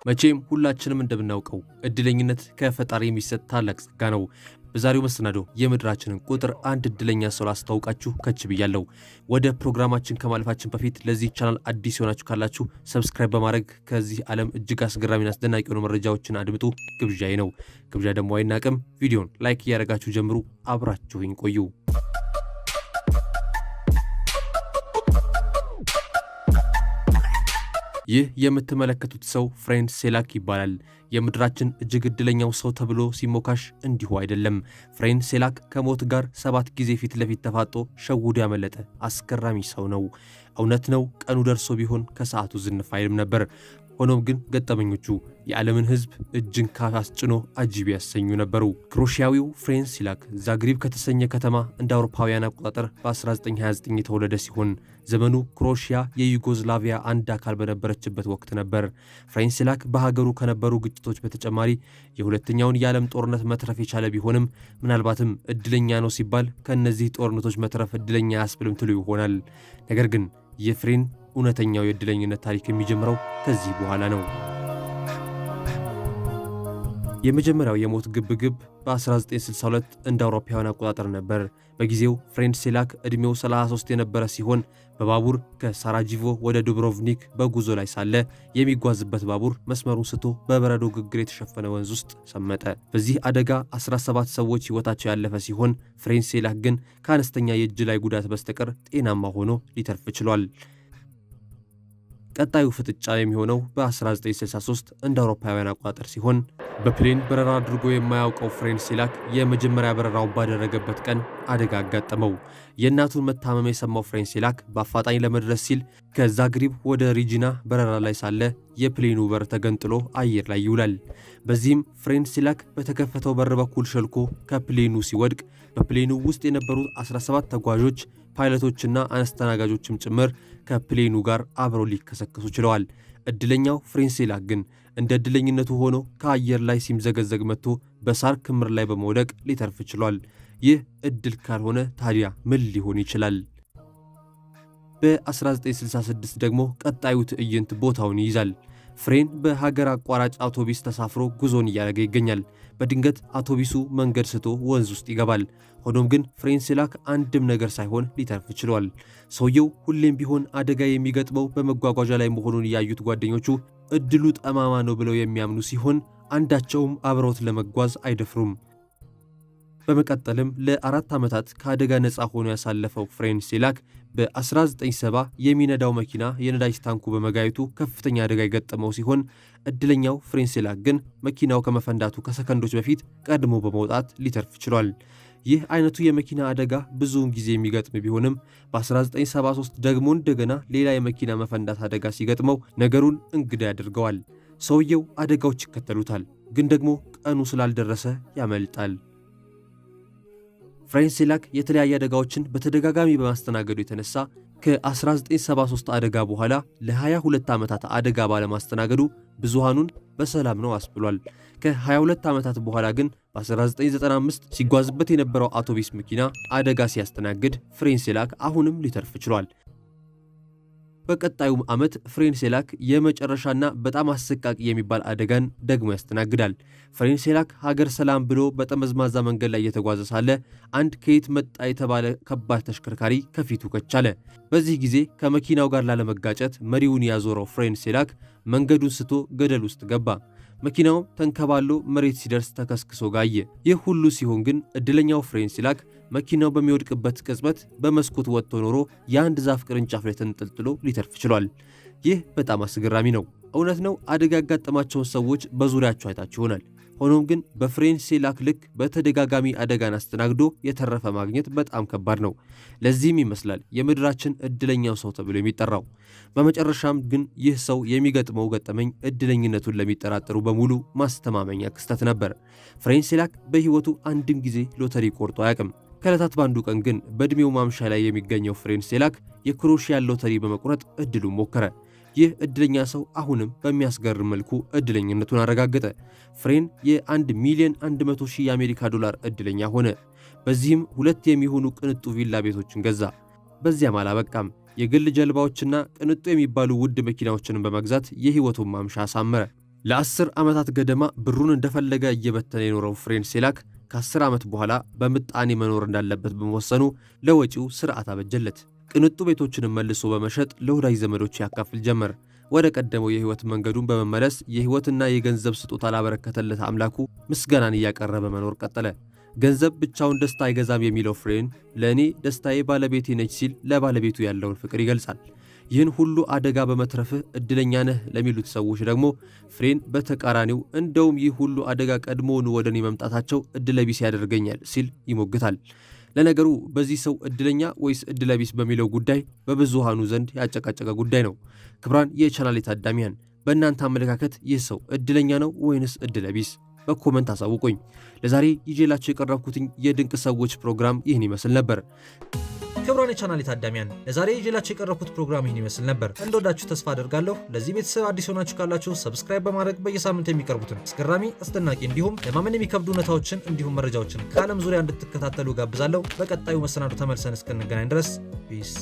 መቼም ሁላችንም እንደምናውቀው እድለኝነት ከፈጣሪ የሚሰጥ ታላቅ ጸጋ ነው። በዛሬው መሰናዶ የምድራችንን ቁጥር አንድ እድለኛ ሰው ላስተዋውቃችሁ ከች ብያለሁ። ወደ ፕሮግራማችን ከማለፋችን በፊት ለዚህ ቻናል አዲስ የሆናችሁ ካላችሁ ሰብስክራይብ በማድረግ ከዚህ ዓለም እጅግ አስገራሚና አስደናቂ የሆኑ መረጃዎችን አድምጡ ግብዣዬ ነው። ግብዣ ደግሞ አይናቅም። ቪዲዮን ላይክ እያደረጋችሁ ጀምሩ። አብራችሁኝ ቆዩ። ይህ የምትመለከቱት ሰው ፍሬድ ሴላክ ይባላል። የምድራችን እጅግ እድለኛው ሰው ተብሎ ሲሞካሽ እንዲሁ አይደለም። ፍሬድ ሴላክ ከሞት ጋር 7 ጊዜ ፊት ለፊት ተፋጦ ሸውዶ ያመለጠ አስገራሚ ሰው ነው። እውነት ነው፣ ቀኑ ደርሶ ቢሆን ከሰዓቱ ዝንፍ አይልም ነበር። ሆኖም ግን ገጠመኞቹ የዓለምን ሕዝብ እጅን ካፍ አስጭኖ አጂብ ያሰኙ ነበሩ። ክሮሺያዊው ፍሬድ ሴላክ ዛግሪብ ከተሰኘ ከተማ እንደ አውሮፓውያን አቆጣጠር በ1929 የተወለደ ሲሆን ዘመኑ ክሮሺያ የዩጎዝላቪያ አንድ አካል በነበረችበት ወቅት ነበር። ፍሬድ ሴላክ በሀገሩ ከነበሩ ግጭቶች በተጨማሪ የሁለተኛውን የዓለም ጦርነት መትረፍ የቻለ ቢሆንም ምናልባትም እድለኛ ነው ሲባል ከእነዚህ ጦርነቶች መትረፍ እድለኛ አያስብልም ትሉ ይሆናል። ነገር ግን የፍሬድ እውነተኛው የእድለኝነት ታሪክ የሚጀምረው ከዚህ በኋላ ነው። የመጀመሪያው የሞት ግብግብ በ1962 እንደ አውሮፓውያን አቆጣጠር ነበር። በጊዜው ፍሬድ ሴላክ ዕድሜው 33 የነበረ ሲሆን በባቡር ከሳራጂቮ ወደ ዱብሮቭኒክ በጉዞ ላይ ሳለ የሚጓዝበት ባቡር መስመሩን ስቶ በበረዶ ግግር የተሸፈነ ወንዝ ውስጥ ሰመጠ። በዚህ አደጋ 17 ሰዎች ሕይወታቸው ያለፈ ሲሆን ፍሬድ ሴላክ ግን ከአነስተኛ የእጅ ላይ ጉዳት በስተቀር ጤናማ ሆኖ ሊተርፍ ችሏል። ቀጣዩ ፍጥጫ የሚሆነው በ1963 እንደ አውሮፓውያን አቆጣጠር ሲሆን በፕሌን በረራ አድርጎ የማያውቀው ፍሬድ ሴላክ የመጀመሪያ በረራውን ባደረገበት ቀን አደጋ አጋጠመው። የእናቱን መታመም የሰማው ፍሬድ ሴላክ በአፋጣኝ ለመድረስ ሲል ከዛግሪብ ወደ ሪጂና በረራ ላይ ሳለ የፕሌኑ በር ተገንጥሎ አየር ላይ ይውላል። በዚህም ፍሬድ ሴላክ በተከፈተው በር በኩል ሸልኮ ከፕሌኑ ሲወድቅ በፕሌኑ ውስጥ የነበሩት 17 ተጓዦች ፓይለቶችና አስተናጋጆችም ጭምር ከፕሌኑ ጋር አብረው ሊከሰከሱ ችለዋል። እድለኛው ፍሬድ ሴላክ ግን እንደ እድለኝነቱ ሆኖ ከአየር ላይ ሲምዘገዘግ መጥቶ በሳር ክምር ላይ በመውደቅ ሊተርፍ ችሏል። ይህ እድል ካልሆነ ታዲያ ምን ሊሆን ይችላል? በ1966 ደግሞ ቀጣዩ ትዕይንት ቦታውን ይይዛል። ፍሬድ በሀገር አቋራጭ አውቶቢስ ተሳፍሮ ጉዞን እያደረገ ይገኛል። በድንገት አውቶቢሱ መንገድ ስቶ ወንዝ ውስጥ ይገባል። ሆኖም ግን ፍሬድ ሴላክ አንድም ነገር ሳይሆን ሊተርፍ ችሏል። ሰውየው ሁሌም ቢሆን አደጋ የሚገጥመው በመጓጓዣ ላይ መሆኑን ያዩት ጓደኞቹ እድሉ ጠማማ ነው ብለው የሚያምኑ ሲሆን አንዳቸውም አብረውት ለመጓዝ አይደፍሩም። በመቀጠልም ለ4 ዓመታት ከአደጋ ነፃ ሆኖ ያሳለፈው ፍሬድ ሴላክ በ1970 የሚነዳው መኪና የነዳጅ ታንኩ በመጋየቱ ከፍተኛ አደጋ የገጠመው ሲሆን እድለኛው ፍሬድ ሴላክ ግን መኪናው ከመፈንዳቱ ከሰከንዶች በፊት ቀድሞ በመውጣት ሊተርፍ ችሏል። ይህ አይነቱ የመኪና አደጋ ብዙውን ጊዜ የሚገጥም ቢሆንም በ1973 ደግሞ እንደገና ሌላ የመኪና መፈንዳት አደጋ ሲገጥመው ነገሩን እንግዳ ያደርገዋል። ሰውየው አደጋዎች ይከተሉታል፣ ግን ደግሞ ቀኑ ስላልደረሰ ያመልጣል። ፍሬድ ሴላክ የተለያየ አደጋዎችን በተደጋጋሚ በማስተናገዱ የተነሳ ከ1973 አደጋ በኋላ ለ22 ዓመታት አደጋ ባለማስተናገዱ ብዙሃኑን በሰላም ነው አስብሏል። ከ22 ዓመታት በኋላ ግን በ1995 ሲጓዝበት የነበረው አውቶቢስ መኪና አደጋ ሲያስተናግድ ፍሬድ ሴላክ አሁንም ሊተርፍ ችሏል። በቀጣዩ ዓመት ፍሬድ ሴላክ የመጨረሻና በጣም አሰቃቂ የሚባል አደጋን ደግሞ ያስተናግዳል። ፍሬድ ሴላክ ሀገር ሰላም ብሎ በጠመዝማዛ መንገድ ላይ እየተጓዘ ሳለ አንድ ከየት መጣ የተባለ ከባድ ተሽከርካሪ ከፊቱ ከቻለ። በዚህ ጊዜ ከመኪናው ጋር ላለመጋጨት መሪውን ያዞረው ፍሬድ ሴላክ መንገዱን ስቶ ገደል ውስጥ ገባ። መኪናውም ተንከባሎ መሬት ሲደርስ ተከስክሶ ጋየ። ይህ ሁሉ ሲሆን ግን እድለኛው ፍሬድ ሴላክ መኪናው በሚወድቅበት ቅጽበት በመስኮት ወጥቶ ኖሮ የአንድ ዛፍ ቅርንጫፍ ላይ ተንጠልጥሎ ሊተርፍ ችሏል። ይህ በጣም አስገራሚ ነው። እውነት ነው፣ አደጋ ያጋጠማቸውን ሰዎች በዙሪያቸው አይታችሁ ይሆናል። ሆኖም ግን በፍሬድ ሴላክ ልክ በተደጋጋሚ አደጋን አስተናግዶ የተረፈ ማግኘት በጣም ከባድ ነው። ለዚህም ይመስላል የምድራችን እድለኛው ሰው ተብሎ የሚጠራው። በመጨረሻም ግን ይህ ሰው የሚገጥመው ገጠመኝ እድለኝነቱን ለሚጠራጠሩ በሙሉ ማስተማመኛ ክስተት ነበር። ፍሬድ ሴላክ በሕይወቱ አንድም ጊዜ ሎተሪ ቆርጦ አያውቅም። ከዕለታት በአንዱ ቀን ግን በዕድሜው ማምሻ ላይ የሚገኘው ፍሬድ ሴላክ የክሮሺያን ሎተሪ በመቁረጥ እድሉን ሞከረ። ይህ እድለኛ ሰው አሁንም በሚያስገርም መልኩ እድለኝነቱን አረጋገጠ። ፍሬድ የ1 ሚሊዮን 100 ሺህ የአሜሪካ ዶላር እድለኛ ሆነ። በዚህም 2 የሚሆኑ ቅንጡ ቪላ ቤቶችን ገዛ። በዚያም አላበቃም። የግል ጀልባዎችና ቅንጡ የሚባሉ ውድ መኪናዎችን በመግዛት የሕይወቱን ማምሻ አሳመረ። ለ10 ዓመታት ገደማ ብሩን እንደፈለገ እየበተነ የኖረው ፍሬን ሴላክ ከ10 ዓመት በኋላ በምጣኔ መኖር እንዳለበት በመወሰኑ ለወጪው ስርዓት አበጀለት። ቅንጡ ቤቶችንም መልሶ በመሸጥ ለወዳጅ ዘመዶች ያካፍል ጀመር። ወደ ቀደመው የህይወት መንገዱን በመመለስ የህይወትና የገንዘብ ስጦታ ላበረከተለት አምላኩ ምስጋናን እያቀረበ መኖር ቀጠለ። ገንዘብ ብቻውን ደስታ አይገዛም የሚለው ፍሬን ለእኔ ደስታዬ ባለቤቴ ነች ሲል ለባለቤቱ ያለውን ፍቅር ይገልጻል። ይህን ሁሉ አደጋ በመትረፍህ እድለኛ ነህ ለሚሉት ሰዎች ደግሞ ፍሬን በተቃራኒው እንደውም ይህ ሁሉ አደጋ ቀድሞውኑ ወደ እኔ መምጣታቸው እድለቢስ ያደርገኛል ሲል ይሞግታል። ለነገሩ በዚህ ሰው እድለኛ ወይስ እድለቢስ በሚለው ጉዳይ በብዙሃኑ ዘንድ ያጨቃጨቀ ጉዳይ ነው። ክቡራን የቻናሌ ታዳሚያን በእናንተ አመለካከት ይህ ሰው እድለኛ ነው ወይንስ እድለቢስ? በኮመንት አሳውቁኝ። ለዛሬ ይዤላችሁ የቀረብኩትኝ የድንቅ ሰዎች ፕሮግራም ይህን ይመስል ነበር። ክቡራን የቻናሌ ታዳሚያን ለዛሬ ይዤላችሁ የቀረብኩት ፕሮግራም ይህን ይመስል ነበር። እንደወዳችሁ ተስፋ አደርጋለሁ። ለዚህ ቤተሰብ አዲስ ሆናችሁ ካላችሁ ሰብስክራይብ በማድረግ በየሳምንቱ የሚቀርቡትን አስገራሚ፣ አስደናቂ እንዲሁም ለማመን የሚከብዱ እውነታዎችን እንዲሁም መረጃዎችን ከዓለም ዙሪያ እንድትከታተሉ ጋብዛለሁ። በቀጣዩ መሰናዶ ተመልሰን እስክንገናኝ ድረስ ፒስ